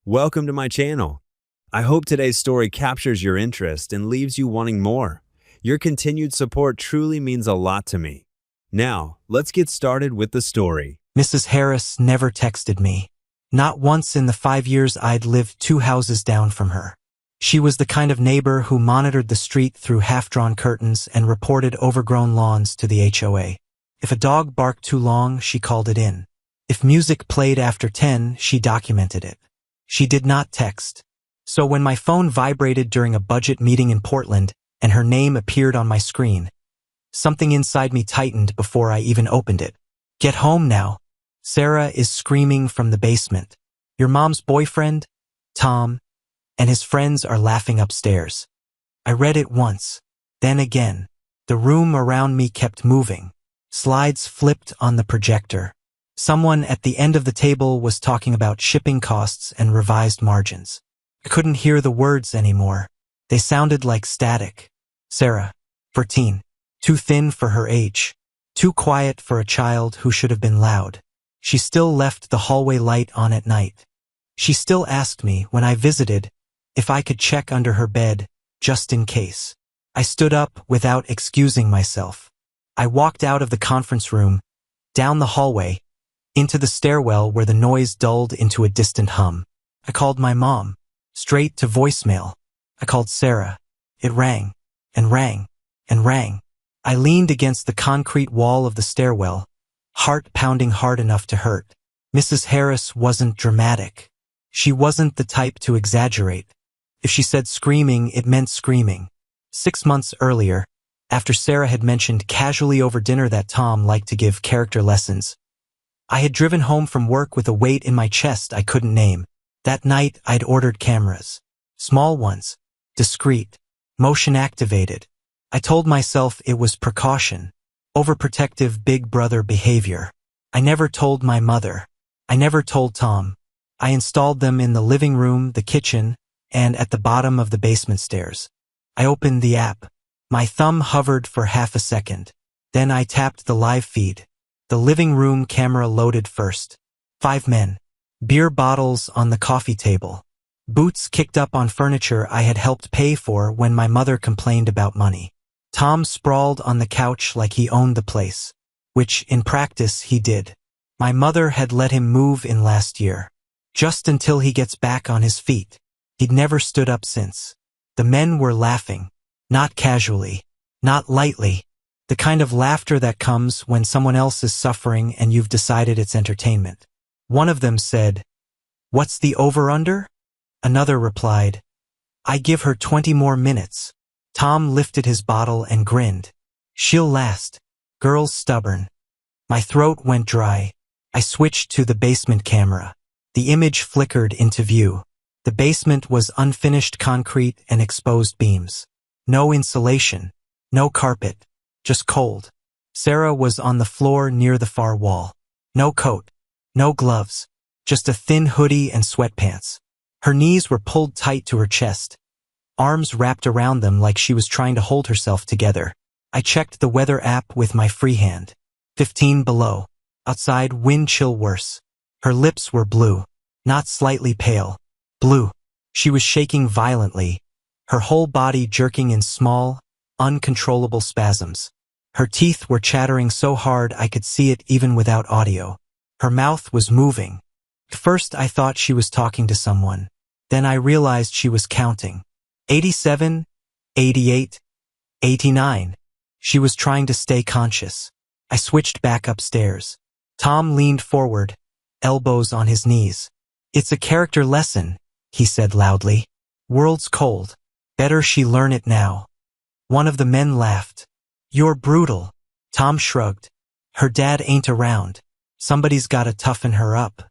Welcome to my channel. I hope today's story captures your interest and leaves you wanting more. Your continued support truly means a lot to me. Now, let's get started with the story. Mrs. Harris never texted me. Not once in the 5 years I'd lived 2 houses down from her. She was the kind of neighbor who monitored the street through half-drawn curtains and reported overgrown lawns to the HOA. If a dog barked too long, she called it in. If music played after 10, she documented it. She did not text. So when my phone vibrated during a budget meeting in Portland and her name appeared on my screen, something inside me tightened before I even opened it. "Get home now. Sarah is screaming from the basement. Your mom's boyfriend, Tom, and his friends are laughing upstairs." I read it once, then again. The room around me kept moving. Slides flipped on the projector. Someone at the end of the table was talking about shipping costs and revised margins. I couldn't hear the words anymore. They sounded like static. Sarah, 14, too thin for her age, too quiet for a child who should have been loud. She still left the hallway light on at night. She still asked me, when I visited, if I could check under her bed, just in case. I stood up without excusing myself. I walked out of the conference room, down the hallway, into the stairwell where the noise dulled into a distant hum. I called my mom, straight to voicemail. I called Sarah. It rang, and rang, and rang. I leaned against the concrete wall of the stairwell, heart pounding hard enough to hurt. Mrs. Harris wasn't dramatic. She wasn't the type to exaggerate. If she said screaming, it meant screaming. 6 months earlier, after Sarah had mentioned casually over dinner that Tom liked to give character lessons, I had driven home from work with a weight in my chest I couldn't name. That night, I'd ordered cameras. Small ones, discreet, motion-activated. I told myself it was precaution, overprotective big brother behavior. I never told my mother. I never told Tom. I installed them in the living room, the kitchen, and at the bottom of the basement stairs. I opened the app. My thumb hovered for half a second. Then I tapped the live feed. The living room camera loaded first. 5 men. Beer bottles on the coffee table. Boots kicked up on furniture I had helped pay for when my mother complained about money. Tom sprawled on the couch like he owned the place, which, in practice, he did. My mother had let him move in last year. Just until he gets back on his feet. He'd never stood up since. The men were laughing. Not casually. Not lightly. The kind of laughter that comes when someone else is suffering and you've decided it's entertainment. One of them said, "What's the over-under?" Another replied, "I give her 20 more minutes." Tom lifted his bottle and grinned. "She'll last. Girl's stubborn." My throat went dry. I switched to the basement camera. The image flickered into view. The basement was unfinished concrete and exposed beams. No insulation. No carpet. Just cold. Sarah was on the floor near the far wall. No coat. No gloves. Just a thin hoodie and sweatpants. Her knees were pulled tight to her chest. Arms wrapped around them like she was trying to hold herself together. I checked the weather app with my free hand. 15 below. Outside, wind chill worse. Her lips were blue. Not slightly pale. Blue. She was shaking violently, her whole body jerking in small, uncontrollable spasms. Her teeth were chattering so hard I could see it even without audio. Her mouth was moving. At first I thought she was talking to someone. Then I realized she was counting. 87, 88, 89. She was trying to stay conscious. I switched back upstairs. Tom leaned forward, elbows on his knees. "It's a character lesson," he said loudly. "World's cold. Better she learn it now." One of the men laughed. "You're brutal." Tom shrugged. "Her dad ain't around. Somebody's gotta toughen her up."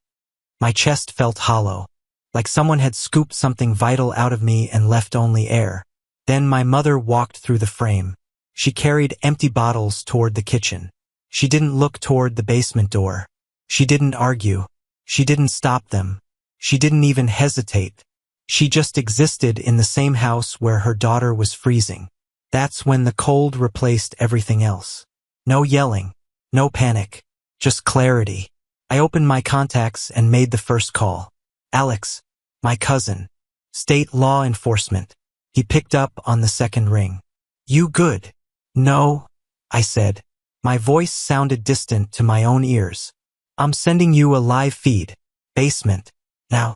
My chest felt hollow, like someone had scooped something vital out of me and left only air. Then my mother walked through the frame. She carried empty bottles toward the kitchen. She didn't look toward the basement door. She didn't argue. She didn't stop them. She didn't even hesitate. She just existed in the same house where her daughter was freezing. That's when the cold replaced everything else. No yelling. No panic. Just clarity. I opened my contacts and made the first call. "Alex, My cousin. State law enforcement. He picked up on the second ring. You good? No, I said. My voice sounded distant to my own ears. I'm sending you a live feed. Basement. Now.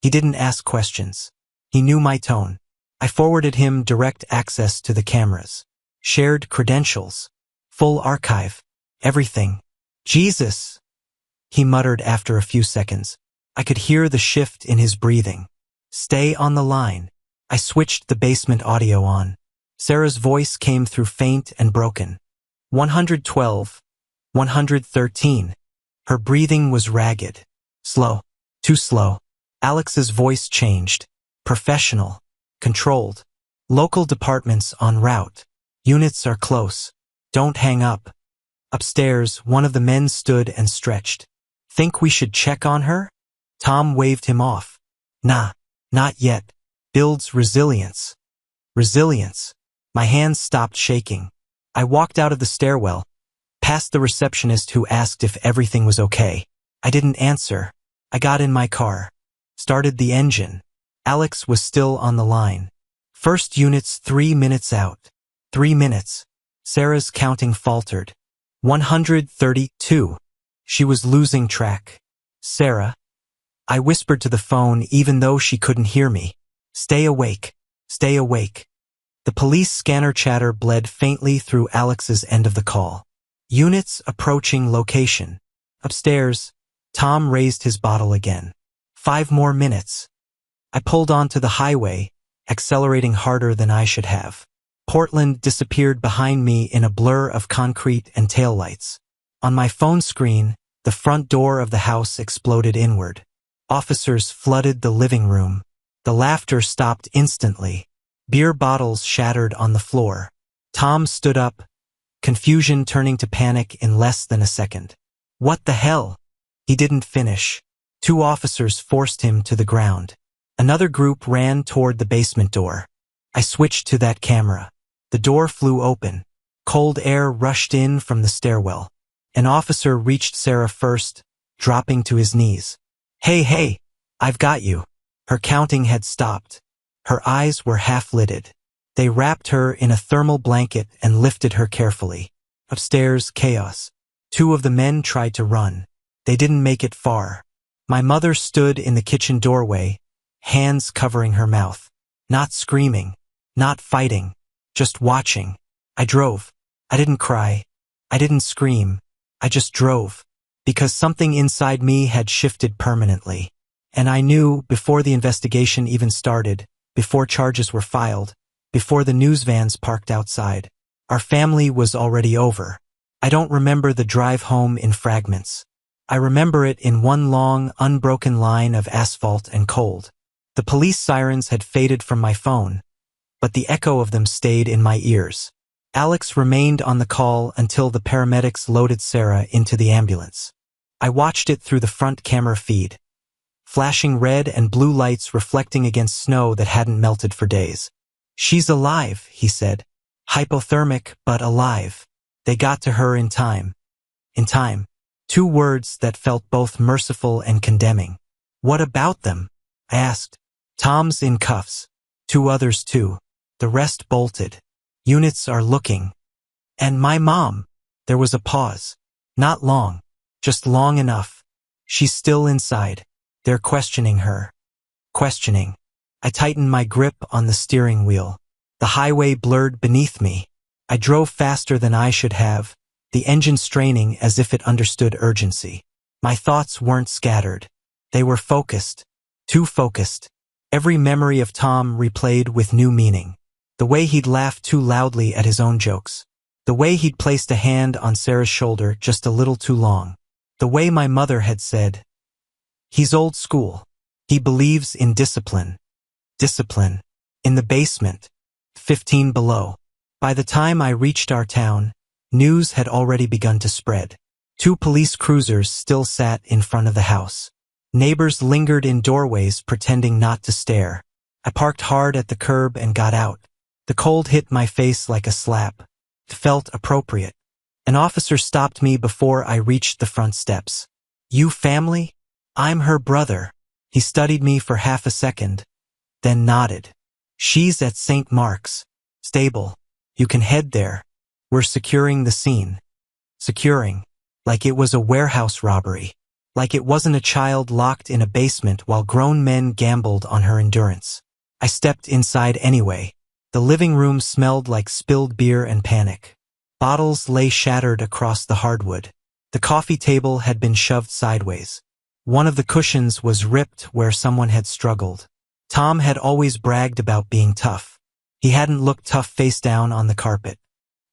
He didn't ask questions. He knew my tone. I forwarded him direct access to the cameras. Shared credentials. Full archive. Everything. Jesus, he muttered after a few seconds. I could hear the shift in his breathing. Stay on the line. I switched the basement audio on. Sarah's voice came through faint and broken. 112. 113. Her breathing was ragged. Slow. Too slow. Alex's voice changed. Professional. Controlled. Local departments en route. Units are close. Don't hang up. Upstairs, one of the men stood and stretched. Think we should check on her? Tom waved him off. Nah, not yet. Builds resilience. Resilience. My hands stopped shaking. I walked out of the stairwell, past the receptionist who asked if everything was okay. I didn't answer. I got in my car. Started the engine. Alex was still on the line. First unit's 3 minutes out. 3 minutes. Sarah's counting faltered. 132. She was losing track. Sarah. I whispered to the phone even though she couldn't hear me. Stay awake. Stay awake. The police scanner chatter bled faintly through Alex's end of the call. Units approaching location. Upstairs, Tom raised his bottle again. 5 more minutes. I pulled onto the highway, accelerating harder than I should have. Portland disappeared behind me in a blur of concrete and taillights. On my phone screen, the front door of the house exploded inward. Officers flooded the living room. The laughter stopped instantly. Beer bottles shattered on the floor. Tom stood up, confusion turning to panic in less than a second. What the hell? He didn't finish. 2 officers forced him to the ground. Another group ran toward the basement door. I switched to that camera. The door flew open. Cold air rushed in from the stairwell. An officer reached Sarah first, dropping to his knees. Hey, I've got you. Her counting had stopped. Her eyes were half-lidded. They wrapped her in a thermal blanket and lifted her carefully. Upstairs, chaos. 2 of the men tried to run. They didn't make it far. My mother stood in the kitchen doorway, hands covering her mouth. Not screaming, not fighting, just watching. I drove. I didn't cry. I didn't scream. I just drove. Because something inside me had shifted permanently. And I knew, before the investigation even started, before charges were filed, before the news vans parked outside, our family was already over. I don't remember the drive home in fragments. I remember it in one long, unbroken line of asphalt and cold. The police sirens had faded from my phone, but the echo of them stayed in my ears. Alex remained on the call until the paramedics loaded Sarah into the ambulance. I watched it through the front camera feed. Flashing red and blue lights reflecting against snow that hadn't melted for days. She's alive, he said. Hypothermic, but alive. They got to her in time. In time. 2 words that felt both merciful and condemning. What about them? I asked. Tom's in cuffs. 2 others too. The rest bolted. Units are looking. And my mom. There was a pause. Not long. Just long enough. She's still inside. They're questioning her. Questioning. I tightened my grip on the steering wheel. The highway blurred beneath me. I drove faster than I should have, the engine straining as if it understood urgency. My thoughts weren't scattered. They were focused. Too focused. Every memory of Tom replayed with new meaning. The way he'd laughed too loudly at his own jokes. The way he'd placed a hand on Sarah's shoulder just a little too long. The way my mother had said, "He's old school. He believes in discipline." Discipline. In the basement. 15 below. By the time I reached our town, news had already begun to spread. 2 police cruisers still sat in front of the house. Neighbors lingered in doorways pretending not to stare. I parked hard at the curb and got out. The cold hit my face like a slap. It felt appropriate. An officer stopped me before I reached the front steps. "You family?" "I'm her brother." He studied me for half a second, then nodded. She's at St. Mark's. Stable. You can head there. We're securing the scene. Securing. Like it was a warehouse robbery. Like it wasn't a child locked in a basement while grown men gambled on her endurance. I stepped inside anyway. The living room smelled like spilled beer and panic. Bottles lay shattered across the hardwood. The coffee table had been shoved sideways. One of the cushions was ripped where someone had struggled. Tom had always bragged about being tough. He hadn't looked tough face down on the carpet.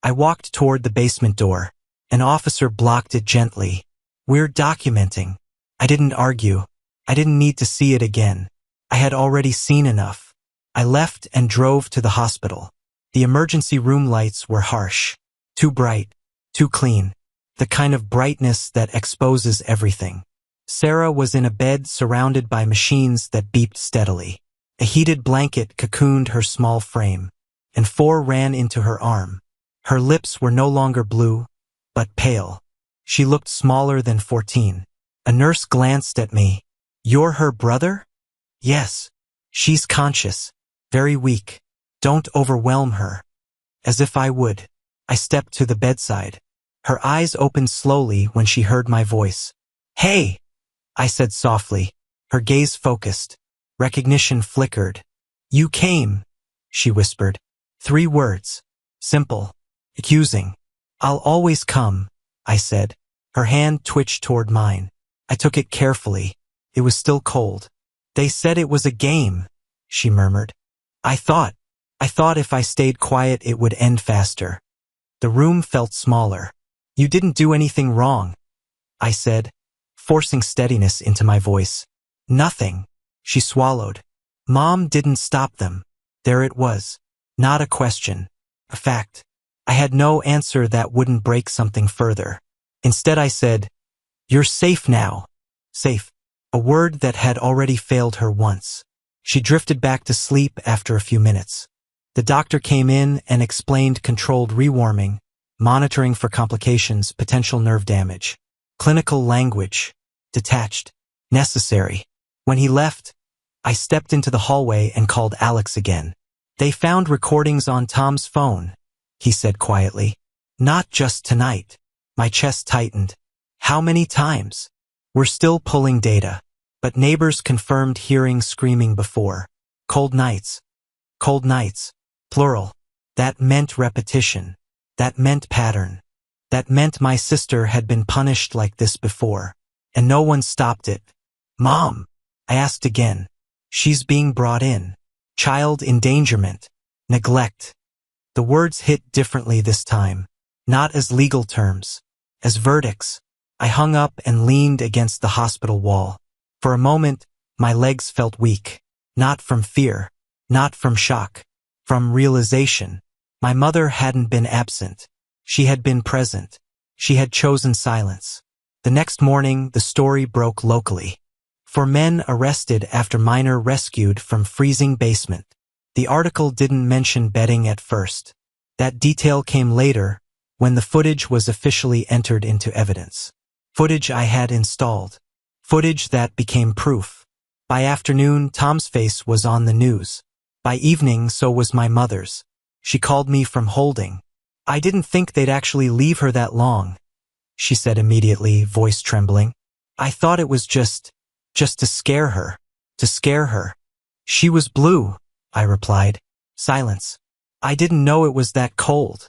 I walked toward the basement door. An officer blocked it gently. We're documenting. I didn't argue. I didn't need to see it again. I had already seen enough. I left and drove to the hospital. The emergency room lights were harsh. Too bright. Too clean. The kind of brightness that exposes everything. Sarah was in a bed surrounded by machines that beeped steadily. A heated blanket cocooned her small frame, and 4 ran into her arm. Her lips were no longer blue, but pale. She looked smaller than 14. A nurse glanced at me. You're her brother? Yes. She's conscious. Very weak. Don't overwhelm her. As if I would. I stepped to the bedside. Her eyes opened slowly when she heard my voice. Hey! I said softly. Her gaze focused. Recognition flickered. You came, she whispered. 3 words. Simple. Accusing. I'll always come, I said. Her hand twitched toward mine. I took it carefully. It was still cold. They said it was a game, she murmured. I thought if I stayed quiet it would end faster. The room felt smaller. You didn't do anything wrong, I said, forcing steadiness into my voice. Nothing, she swallowed. Mom didn't stop them. There it was. Not a question. A fact. I had no answer that wouldn't break something further. Instead I said, You're safe now. Safe. A word that had already failed her once. She drifted back to sleep after a few minutes. The doctor came in and explained controlled rewarming, monitoring for complications, potential nerve damage. Clinical language. Detached. Necessary. When he left, I stepped into the hallway and called Alex again. They found recordings on Tom's phone, he said quietly. Not just tonight. My chest tightened. How many times? We're still pulling data, but neighbors confirmed hearing screaming before. Cold nights. Cold nights. Plural. That meant repetition. That meant pattern. That meant my sister had been punished like this before, and no one stopped it. Mom, I asked again. She's being brought in. Child endangerment. Neglect. The words hit differently this time, not as legal terms, as verdicts. I hung up and leaned against the hospital wall. For a moment, my legs felt weak, not from fear, not from shock, from realization. My mother hadn't been absent. She had been present. She had chosen silence. The next morning, the story broke locally. 4 men arrested after minor rescued from freezing basement. The article didn't mention betting at first. That detail came later, when the footage was officially entered into evidence. Footage I had installed. Footage that became proof. By afternoon, Tom's face was on the news. By evening, so was my mother's. She called me from holding. I didn't think they'd actually leave her that long, she said immediately, voice trembling. I thought it was just to scare her. To scare her. She was blue, I replied. Silence. I didn't know it was that cold,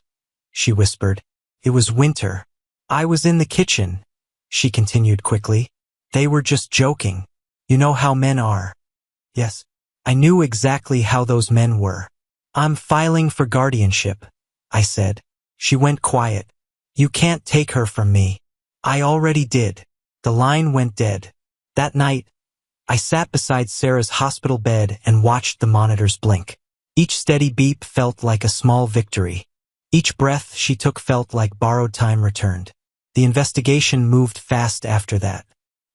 she whispered. It was winter. I was in the kitchen, she continued quickly. They were just joking. You know how men are. Yes. I knew exactly how those men were. I'm filing for guardianship, I said. She went quiet. You can't take her from me. I already did. The line went dead. That night, I sat beside Sarah's hospital bed and watched the monitors blink. Each steady beep felt like a small victory. Each breath she took felt like borrowed time returned. The investigation moved fast after that.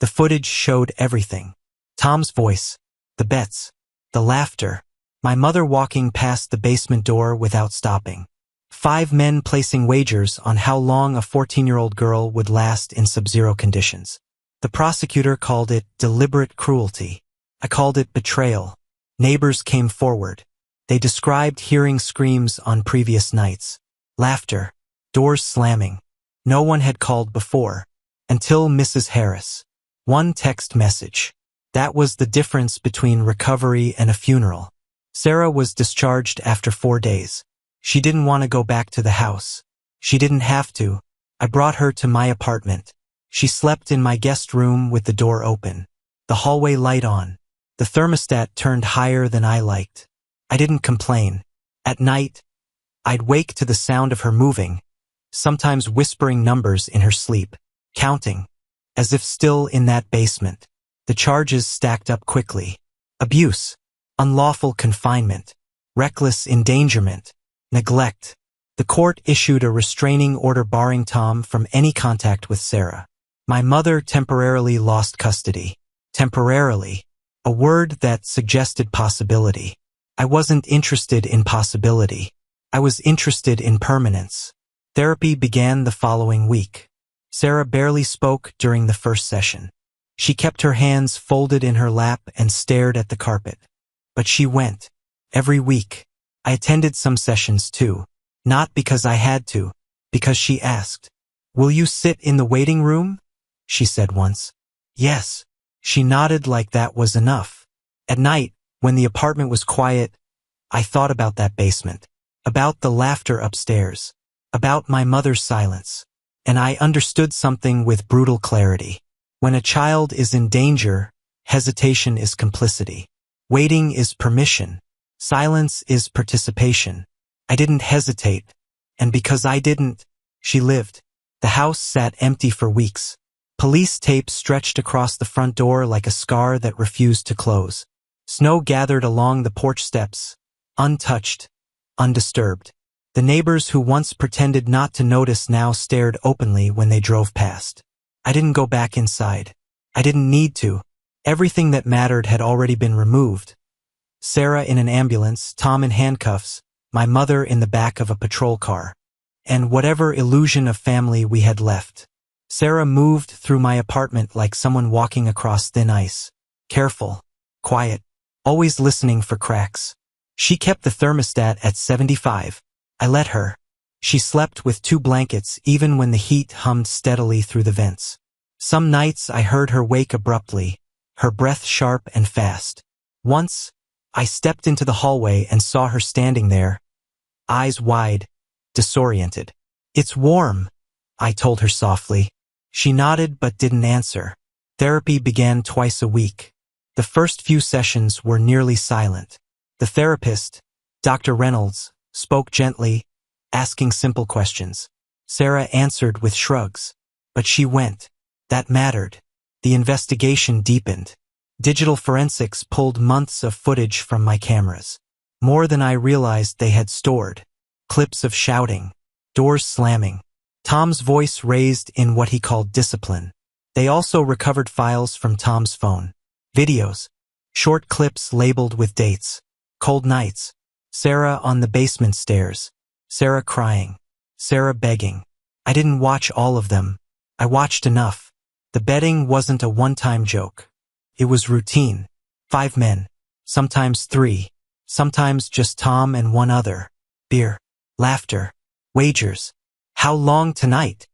The footage showed everything. Tom's voice, the bets, the laughter, my mother walking past the basement door without stopping. 5 men placing wagers on how long a 14-year-old girl would last in sub-zero conditions. The prosecutor called it deliberate cruelty. I called it betrayal. Neighbors came forward. They described hearing screams on previous nights. Laughter. Doors slamming. No one had called before. Until Mrs. Harris. One text message. That was the difference between recovery and a funeral. Sarah was discharged after 4 days. She didn't want to go back to the house. She didn't have to. I brought her to my apartment. She slept in my guest room with the door open. The hallway light on. The thermostat turned higher than I liked. I didn't complain. At night, I'd wake to the sound of her moving, sometimes whispering numbers in her sleep, counting, as if still in that basement. The charges stacked up quickly. Abuse, unlawful confinement, reckless endangerment, neglect. The court issued a restraining order barring Tom from any contact with Sarah. My mother temporarily lost custody. Temporarily, a word that suggested possibility. I wasn't interested in possibility. I was interested in permanence. Therapy began the following week. Sarah barely spoke during the first session. She kept her hands folded in her lap and stared at the carpet. But she went. Every week. I attended some sessions too. Not because I had to, because she asked. "Will you sit in the waiting room?" she said once. Yes. She nodded like that was enough. At night, when the apartment was quiet, I thought about that basement, about the laughter upstairs, about my mother's silence. And I understood something with brutal clarity. When a child is in danger, hesitation is complicity. Waiting is permission. Silence is participation. I didn't hesitate. And because I didn't, she lived. The house sat empty for weeks. Police tape stretched across the front door like a scar that refused to close. Snow gathered along the porch steps, untouched, undisturbed. The neighbors who once pretended not to notice now stared openly when they drove past. I didn't go back inside. I didn't need to. Everything that mattered had already been removed. Sarah in an ambulance, Tom in handcuffs, my mother in the back of a patrol car. And whatever illusion of family we had left. Sarah moved through my apartment like someone walking across thin ice. Careful, quiet, always listening for cracks. She kept the thermostat at 75. I let her. She slept with 2 blankets even when the heat hummed steadily through the vents. Some nights I heard her wake abruptly, her breath sharp and fast. Once, I stepped into the hallway and saw her standing there, eyes wide, disoriented. "It's warm," I told her softly. She nodded but didn't answer. Therapy began twice a week. The first few sessions were nearly silent. The therapist, Dr. Reynolds, spoke gently, asking simple questions. Sarah answered with shrugs. But she went. That mattered. The investigation deepened. Digital forensics pulled months of footage from my cameras. More than I realized they had stored. Clips of shouting, doors slamming, Tom's voice raised in what he called discipline. They also recovered files from Tom's phone. Videos, short clips labeled with dates. Cold nights, Sarah on the basement stairs, Sarah crying, Sarah begging. I didn't watch all of them. I watched enough. The bedding wasn't a one-time joke. It was routine. 5 men, sometimes 3, sometimes just Tom and one other. Beer, laughter, wagers. How long tonight?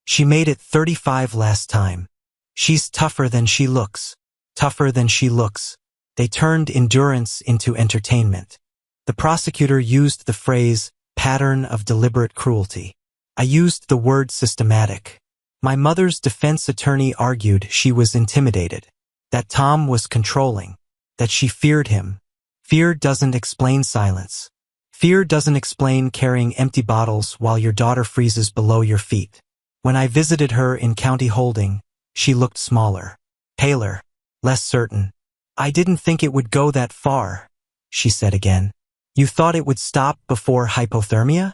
She made it 35 last time. She's tougher than she looks. Tougher than she looks. They turned endurance into entertainment. The prosecutor used the phrase, pattern of deliberate cruelty. I used the word systematic. My mother's defense attorney argued she was intimidated, that Tom was controlling, that she feared him. Fear doesn't explain silence. Fear doesn't explain carrying empty bottles while your daughter freezes below your feet. When I visited her in County Holding, she looked smaller, paler, less certain. "I didn't think it would go that far," she said again. "You thought it would stop before hypothermia?"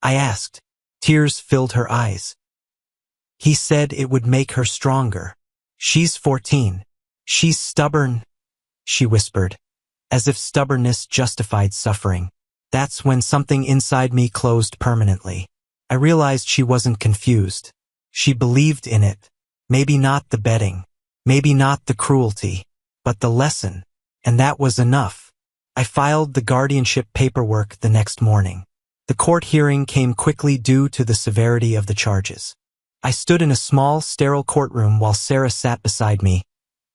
I asked. Tears filled her eyes. "He said it would make her stronger. She's 14. She's stubborn," she whispered, as if stubbornness justified suffering. That's when something inside me closed permanently. I realized she wasn't confused. She believed in it. Maybe not the bedding. Maybe not the cruelty. But the lesson. and that was enough. I filed the guardianship paperwork the next morning. The court hearing came quickly due to the severity of the charges. I stood in a small, sterile courtroom while Sarah sat beside me,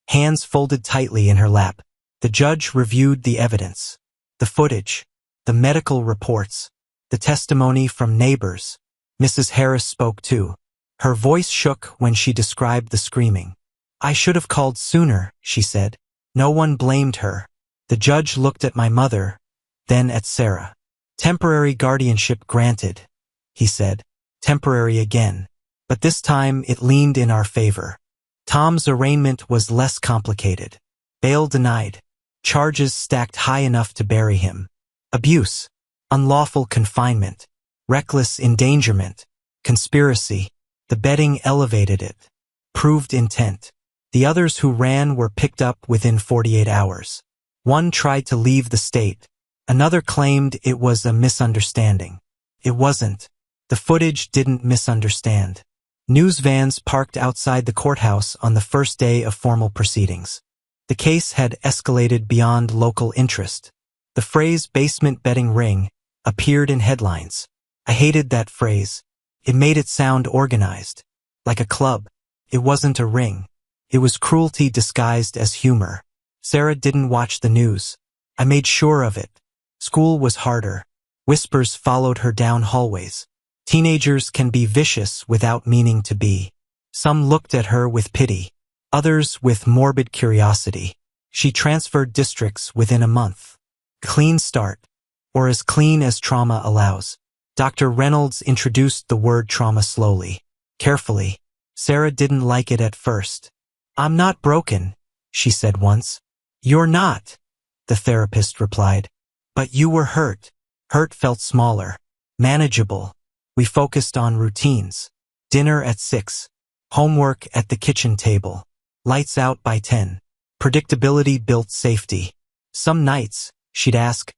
hands folded tightly in her lap. The judge reviewed the evidence, the footage, the medical reports, the testimony from neighbors. Mrs. Harris spoke too. Her voice shook when she described the screaming. "I should have called sooner," she said. No one blamed her. The judge looked at my mother, then at Sarah. "Temporary guardianship granted," he said. Temporary again. But this time it leaned in our favor. Tom's arraignment was less complicated. Bail denied. Charges stacked high enough to bury him. Abuse, unlawful confinement, reckless endangerment, conspiracy. The betting elevated it. Proved intent. The others who ran were picked up within 48 hours. One tried to leave the state. Another claimed it was a misunderstanding. It wasn't. The footage didn't misunderstand. News vans parked outside the courthouse on the first day of formal proceedings. The case had escalated beyond local interest. The phrase "basement betting ring" appeared in headlines. I hated that phrase. It made it sound organized, like a club. It wasn't a ring. It was cruelty disguised as humor. Sarah didn't watch the news. I made sure of it. School was harder. Whispers followed her down hallways. Teenagers can be vicious without meaning to be. Some looked at her with pity. Others with morbid curiosity. She transferred districts within a month. Clean start. Or as clean as trauma allows. Dr. Reynolds introduced the word trauma slowly, carefully. Sarah didn't like it at first. "I'm not broken," she said once. "You're not," the therapist replied. "But you were hurt." Hurt felt smaller, manageable. We focused on routines. Dinner at 6. Homework at the kitchen table. Lights out by 10. Predictability built safety. Some nights, she'd ask,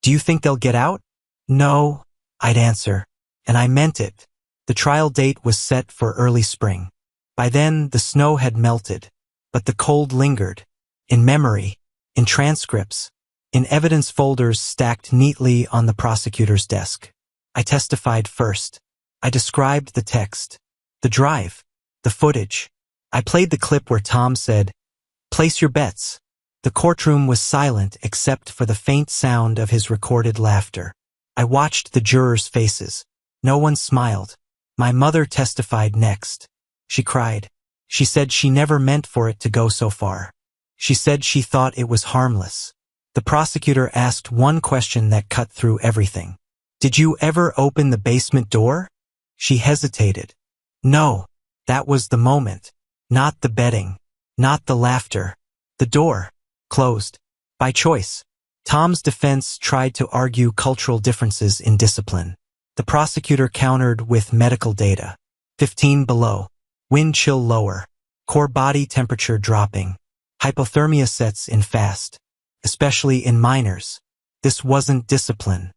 "Do you think they'll get out?" "No," I'd answer. And I meant it. The trial date was set for early spring. By then, the snow had melted. But the cold lingered. In memory, in transcripts, in evidence folders stacked neatly on the prosecutor's desk. I testified first. I described the text, the drive, the footage. I played the clip where Tom said, "Place your bets." The courtroom was silent except for the faint sound of his recorded laughter. I watched the jurors' faces. No one smiled. My mother testified next. She cried. She said she never meant for it to go so far. She said she thought it was harmless. The prosecutor asked one question that cut through everything. "Did you ever open the basement door?" She hesitated. No, that was the moment. Not the betting. Not the laughter. The door. Closed. By choice. Tom's defense tried to argue cultural differences in discipline. The prosecutor countered with medical data. 15 below. Wind chill lower. Core body temperature dropping. Hypothermia sets in fast. Especially in minors. This wasn't discipline.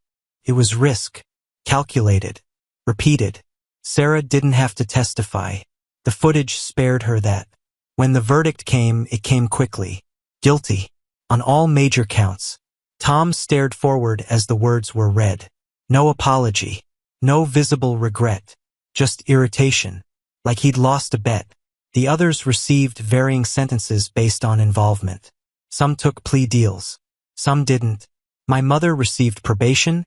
It was risk. Calculated. Repeated. Sarah didn't have to testify. The footage spared her that. When the verdict came, it came quickly. Guilty. On all major counts. Tom stared forward as the words were read. No apology. No visible regret. Just irritation. Like he'd lost a bet. The others received varying sentences based on involvement. Some took plea deals. Some didn't. My mother received probation,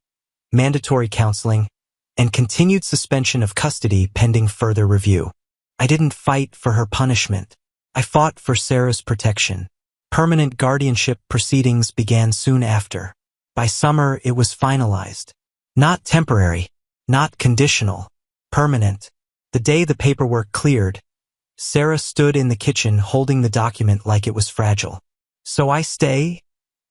mandatory counseling, and continued suspension of custody pending further review. I didn't fight for her punishment. I fought for Sarah's protection. Permanent guardianship proceedings began soon after. By summer, it was finalized. Not temporary, not conditional, permanent. The day the paperwork cleared, Sarah stood in the kitchen holding the document like it was fragile. "So I stay?"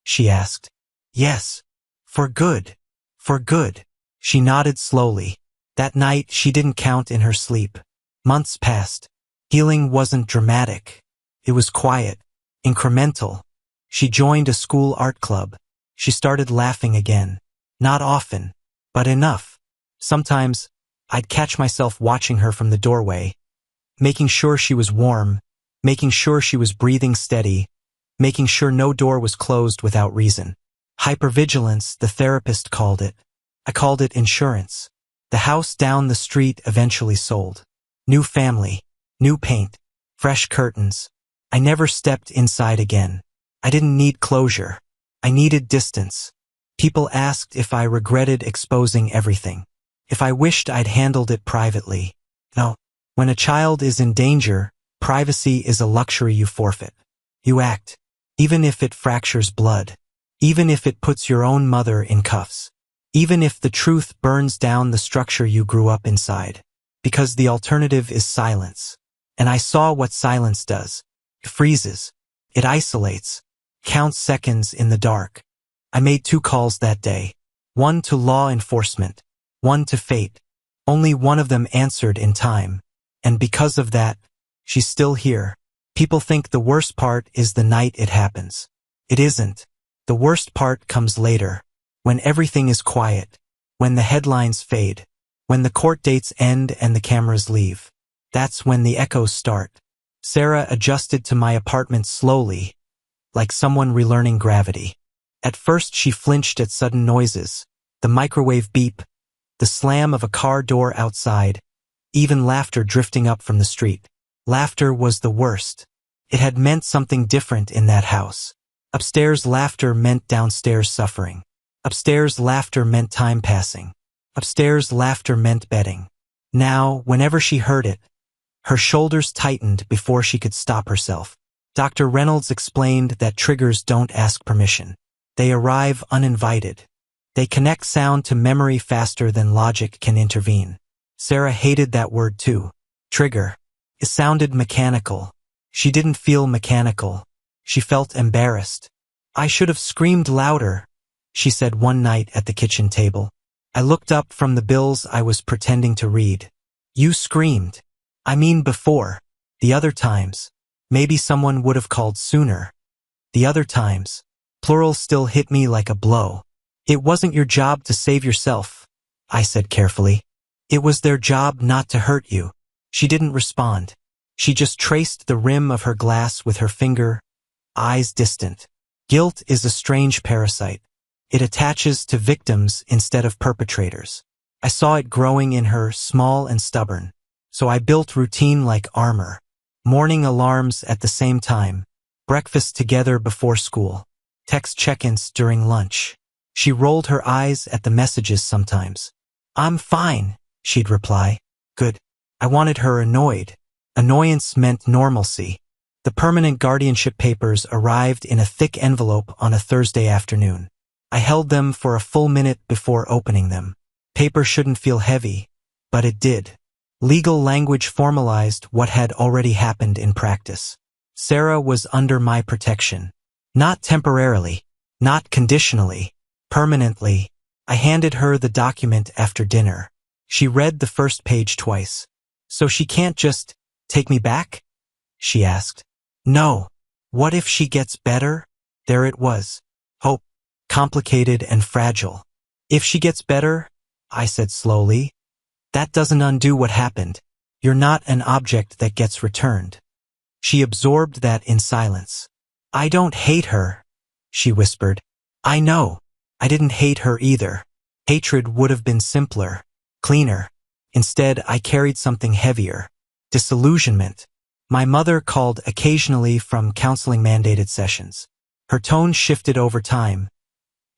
she asked. "Yes. For good. For good." She nodded slowly. That night, she didn't count in her sleep. Months passed. Healing wasn't dramatic. It was quiet, incremental. She joined a school art club. She started laughing again. Not often, but enough. Sometimes, I'd catch myself watching her from the doorway, making sure she was warm, making sure she was breathing steady, making sure no door was closed without reason. Hypervigilance, the therapist called it. I called it insurance. The house down the street eventually sold. New family, new paint, fresh curtains. I never stepped inside again. I didn't need closure. I needed distance. People asked if I regretted exposing everything. If I wished I'd handled it privately. No. When a child is in danger, privacy is a luxury you forfeit. You act, even if it fractures blood, even if it puts your own mother in cuffs, even if the truth burns down the structure you grew up inside, because the alternative is silence. And I saw what silence does. It freezes. It isolates. Counts seconds in the dark. I made 2 calls that day. One to law enforcement. One to fate. Only one of them answered in time. And because of that, she's still here. People think the worst part is the night it happens. It isn't. The worst part comes later. When everything is quiet. When the headlines fade. When the court dates end and the cameras leave. That's when the echoes start. Sarah adjusted to my apartment slowly, like someone relearning gravity. At first she flinched at sudden noises. The microwave beep. The slam of a car door outside. Even laughter drifting up from the street. Laughter was the worst. It had meant something different in that house. Upstairs laughter meant downstairs suffering. Upstairs laughter meant time passing. Upstairs laughter meant betting. Now, whenever she heard it, her shoulders tightened before she could stop herself. Dr. Reynolds explained that triggers don't ask permission. They arrive uninvited. They connect sound to memory faster than logic can intervene. Sarah hated that word too. Trigger. It sounded mechanical. She didn't feel mechanical. She felt embarrassed. I should have screamed louder, she said one night at the kitchen table. I looked up from the bills I was pretending to read. You screamed. I mean before. The other times. Maybe someone would have called sooner. The other times. Plural still hit me like a blow. It wasn't your job to save yourself, I said carefully. It was their job not to hurt you. She didn't respond. She just traced the rim of her glass with her finger, eyes distant. Guilt is a strange parasite. It attaches to victims instead of perpetrators. I saw it growing in her, small and stubborn. So I built routine like armor. Morning alarms at the same time. Breakfast together before school. Text check-ins during lunch. She rolled her eyes at the messages sometimes. I'm fine, she'd reply. Good. I wanted her annoyed. Annoyance meant normalcy. The permanent guardianship papers arrived in a thick envelope on a Thursday afternoon. I held them for a full minute before opening them. Paper shouldn't feel heavy, but it did. Legal language formalized what had already happened in practice. Sarah was under my protection. Not temporarily, not conditionally, permanently. I handed her the document after dinner. She read the first page twice. So she can't just take me back? She asked. No. What if she gets better? There it was. Hope. Complicated and fragile. If she gets better, I said slowly, that doesn't undo what happened. You're not an object that gets returned. She absorbed that in silence. I don't hate her, she whispered. I know. I didn't hate her either. Hatred would have been simpler, cleaner. Instead, I carried something heavier. Disillusionment. My mother called occasionally from counseling-mandated sessions. Her tone shifted over time.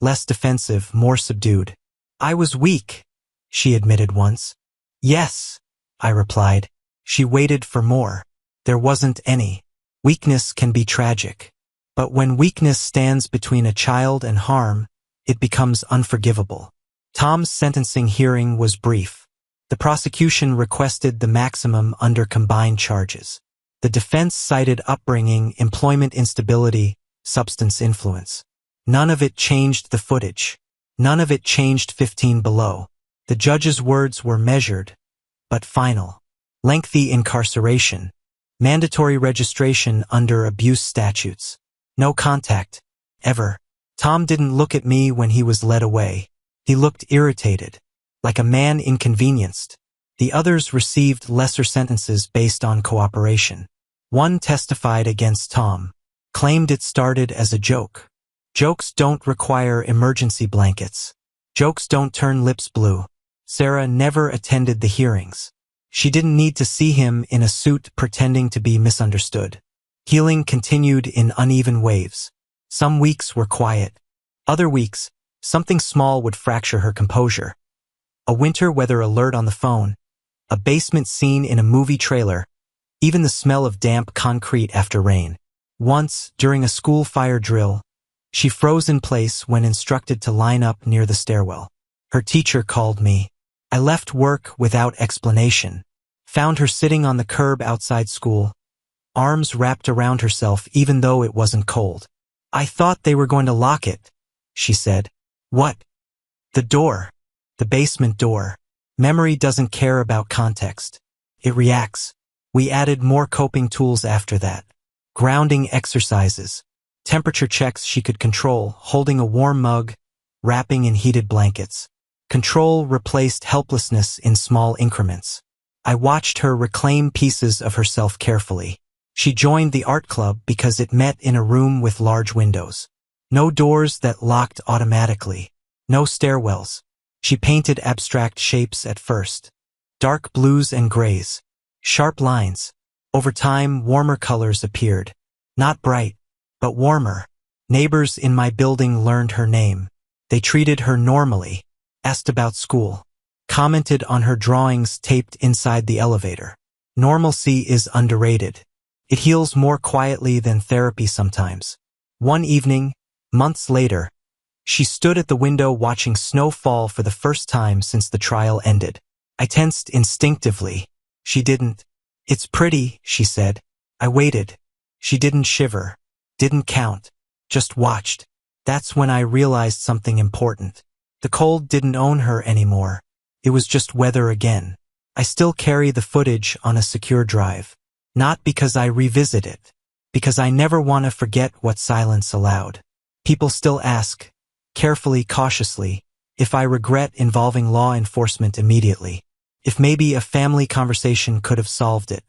Less defensive, more subdued. I was weak, she admitted once. Yes, I replied. She waited for more. There wasn't any. Weakness can be tragic. But when weakness stands between a child and harm, it becomes unforgivable. Tom's sentencing hearing was brief. The prosecution requested the maximum under combined charges. The defense cited upbringing, employment instability, substance influence. None of it changed the footage. None of it changed 15 below. The judge's words were measured, but final. Lengthy incarceration. Mandatory registration under abuse statutes. No contact. Ever. Tom didn't look at me when he was led away. He looked irritated. Like a man inconvenienced. The others received lesser sentences based on cooperation. One testified against Tom. claimed it started as a joke. Jokes don't require emergency blankets. Jokes don't turn lips blue. Sarah never attended the hearings. She didn't need to see him in a suit pretending to be misunderstood. Healing continued in uneven waves. Some weeks were quiet. Other weeks, something small would fracture her composure. A winter weather alert on the phone, a basement scene in a movie trailer, even the smell of damp concrete after rain. Once, during a school fire drill, she froze in place when instructed to line up near the stairwell. Her teacher called me. I left work without explanation. Found her sitting on the curb outside school, arms wrapped around herself even though it wasn't cold. "I thought they were going to lock it," she said. "What?" "The door. The basement door." Memory doesn't care about context. It reacts. We added more coping tools after that. Grounding exercises. Temperature checks she could control, holding a warm mug, wrapping in heated blankets. Control replaced helplessness in small increments. I watched her reclaim pieces of herself carefully. She joined the art club because it met in a room with large windows. No doors that locked automatically. No stairwells. She painted abstract shapes at first. Dark blues and grays. Sharp lines. Over time, warmer colors appeared. Not bright, but warmer. Neighbors in my building learned her name. They treated her normally, asked about school, commented on her drawings taped inside the elevator. Normalcy is underrated. It heals more quietly than therapy sometimes. One evening, months later, she stood at the window watching snow fall for the first time since the trial ended. I tensed instinctively. She didn't. "It's pretty," she said. I waited. She didn't shiver, didn't count, just watched. That's when I realized something important. The cold didn't own her anymore. It was just weather again. I still carry the footage on a secure drive. Not because I revisit it, because I never want to forget what silence allowed. People still ask, carefully, cautiously, if I regret involving law enforcement immediately. If maybe a family conversation could have solved it.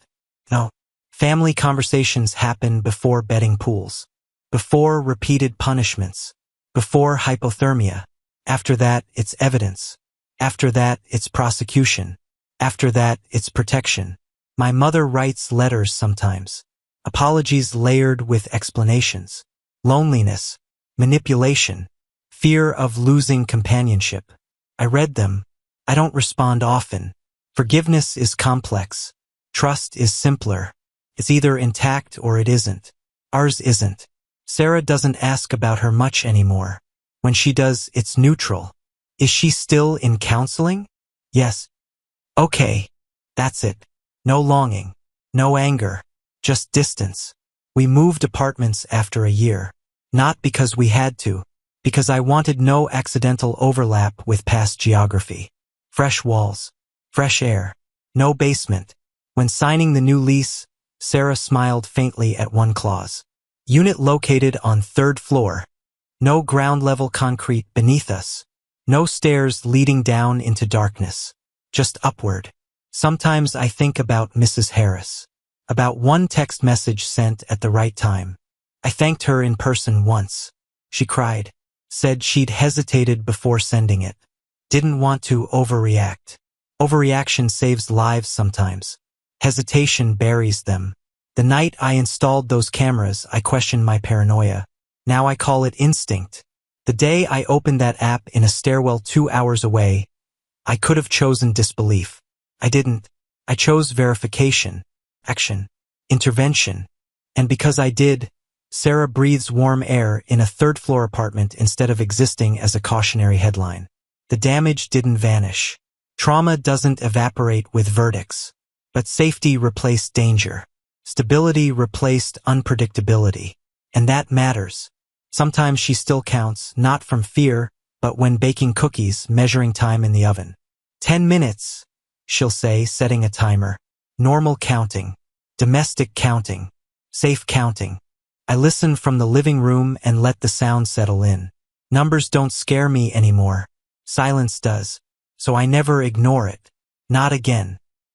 No. Family conversations happen before betting pools. Before repeated punishments. Before hypothermia. After that, it's evidence. After that, it's prosecution. After that, it's protection. My mother writes letters sometimes. Apologies layered with explanations. Loneliness. Manipulation. Fear of losing companionship. I read them. I don't respond often. Forgiveness is complex. Trust is simpler. It's either intact or it isn't. Ours isn't. Sarah doesn't ask about her much anymore. When she does, it's neutral. Is she still in counseling? Yes. Okay. That's it. No longing. No anger. Just distance. We moved apartments after a year. Not because we had to. Because I wanted no accidental overlap with past geography. Fresh walls. Fresh air. No basement. When signing the new lease, Sarah smiled faintly at one clause. Unit located on 3rd floor. No ground-level concrete beneath us. No stairs leading down into darkness. Just upward. Sometimes I think about Mrs. Harris. About one text message sent at the right time. I thanked her in person once. She cried. Said she'd hesitated before sending it. Didn't want to overreact. Overreaction saves lives sometimes. Hesitation buries them. The night I installed those cameras, I questioned my paranoia. Now I call it instinct. The day I opened that app in a stairwell 2 hours away, I could have chosen disbelief. I didn't. I chose verification, action, intervention. And because I did, Sarah breathes warm air in a 3rd-floor apartment instead of existing as a cautionary headline. The damage didn't vanish. Trauma doesn't evaporate with verdicts. But safety replaced danger. Stability replaced unpredictability. And that matters. Sometimes she still counts, not from fear, but when baking cookies, measuring time in the oven. 10 minutes, she'll say, setting a timer. Normal counting. Domestic counting. Safe counting. I listen from the living room and let the sound settle in. Numbers don't scare me anymore. Silence does. So I never ignore it. Not again.